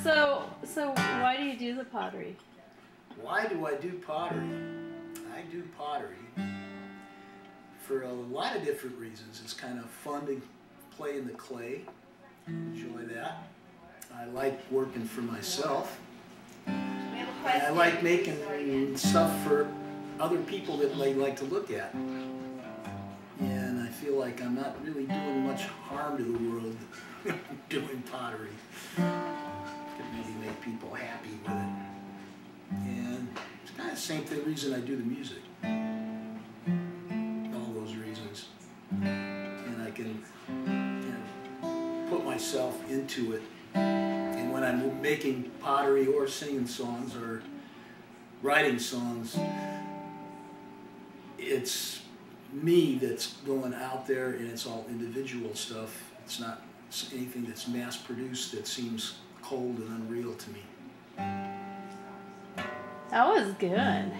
So why do you do the pottery? Why do I do pottery? I do pottery for a lot of different reasons. It's kind of fun to play in the clay. Enjoy that. I like working for myself. And I like making stuff for other people that they like to look at. And I feel like I'm not really doing much harm to the world doing pottery. Could maybe make people happy with it. And it's kind of the same reason I do the music. All those reasons. And I can put myself into it. And when I'm making pottery or singing songs or writing songs, it's me that's going out there, and it's all individual stuff. It's not anything that's mass produced that seems cold and unreal to me. That was good.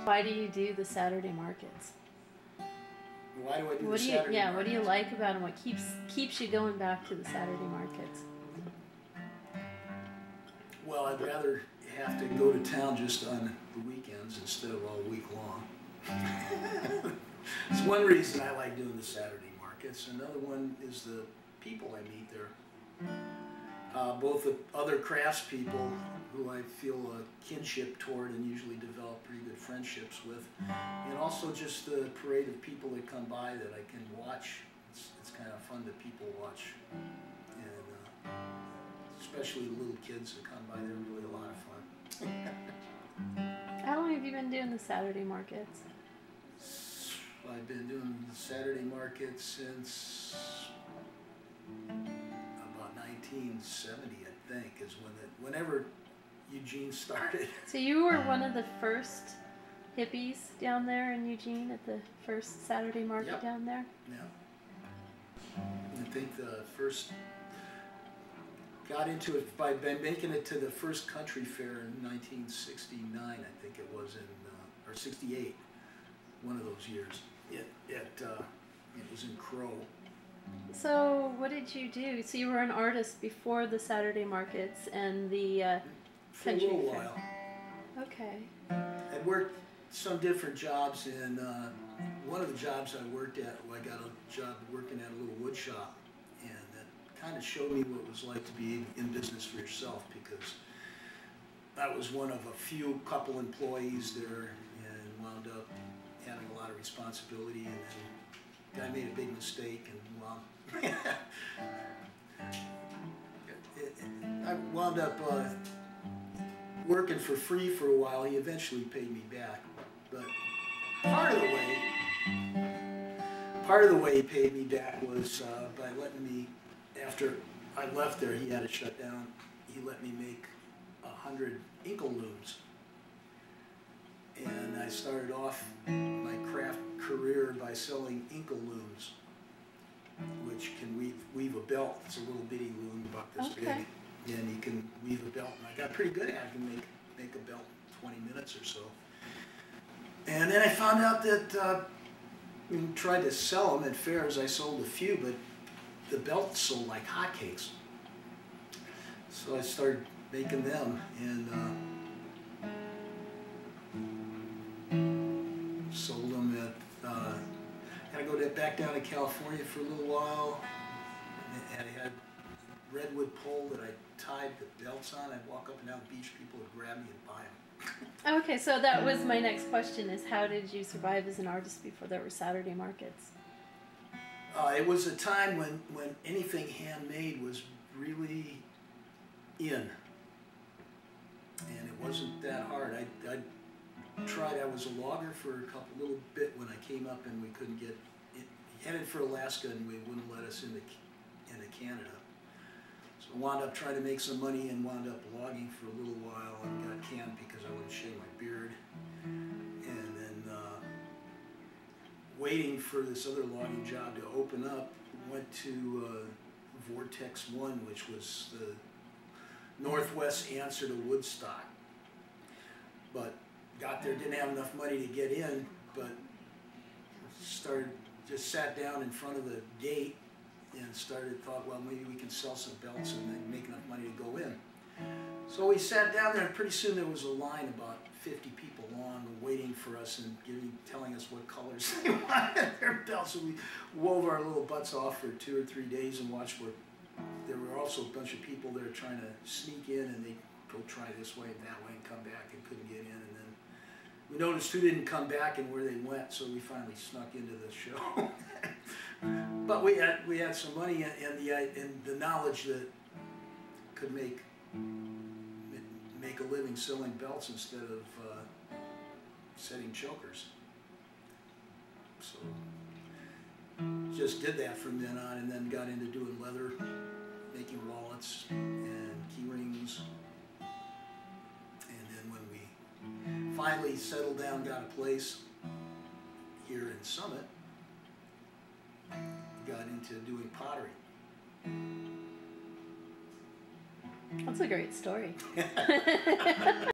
Why do you do the Saturday markets? Why do I do the Saturday markets? Yeah, what do you like about them? What keeps you going back to the Saturday markets? Well, I'd rather have to go to town just on the weekends instead of all week long. It's one reason I like doing the Saturday markets. Another one is the people I meet there. Both the other craftspeople who I feel a kinship toward and usually develop pretty good friendships with, and also just the parade of people that come by that I can watch. It's kind of fun that people watch, and especially the little kids that come by. They're really a lot of fun. How long have you been doing the Saturday markets? I've been doing the Saturday market since about 1970, I think, is whenever Eugene started. So you were one of the first hippies down there in Eugene at the first Saturday market down there? Yeah. I think the first got into it by making it to the first country fair in 1969, I think it was, or 68, one of those years. It was in Crow. So what did you do? So you were an artist before the Saturday markets and the country fair? For a little while. Okay. I worked some different jobs, and one of the jobs I worked at, I got a job working at a little wood shop, and that kind of showed me what it was like to be in business for yourself, because I was one of a couple employees there, and wound up having a lot of responsibility, and then I made a big mistake, and I wound up working for free for a while. He eventually paid me back, but part of the way he paid me back was by letting me, after I left there, he had it shut down, he let me make 100 inkle looms. And I started off my craft career by selling inkle looms, which can weave a belt. It's a little bitty loom about this big, and you can weave a belt. And I got pretty good at it. I can make a belt in 20 minutes or so. And then I found out that tried to sell them at fairs. I sold a few, but the belts sold like hotcakes. So I started making them, and sold them at, had to go back down to California for a little while, and I had redwood pole that I tied the belts on. I'd walk up and down the beach, people would grab me and buy them. Okay, so that was my next question, is how did you survive as an artist before there were Saturday markets? It was a time when anything handmade was really in, and it wasn't that hard. I was a logger for a little bit when I came up, and we couldn't get headed for Alaska, and we wouldn't let us into Canada. So I wound up trying to make some money and wound up logging for a little while, and got canned because I wouldn't shave my beard. And then waiting for this other logging job to open up, went to Vortex 1, which was the Northwest answer to Woodstock. But got there, didn't have enough money to get in, but just sat down in front of the gate and thought, well, maybe we can sell some belts and then make enough money to go in. So we sat down there, and pretty soon there was a line about 50 people long waiting for us and telling us what colors they wanted their belts. So we wove our little butts off for 2 or 3 days and watched where there were also a bunch of people there trying to sneak in, and they'd go try this way and that way and come back and couldn't get in. And then we noticed who didn't come back and where they went, so we finally snuck into the show. But we had some money and the knowledge that could make a living selling belts instead of setting chokers. So just did that from then on, and then got into doing leather, making wallets and key rings. And then when we finally settled down, got a place here in Summit, got into doing pottery. That's a great story.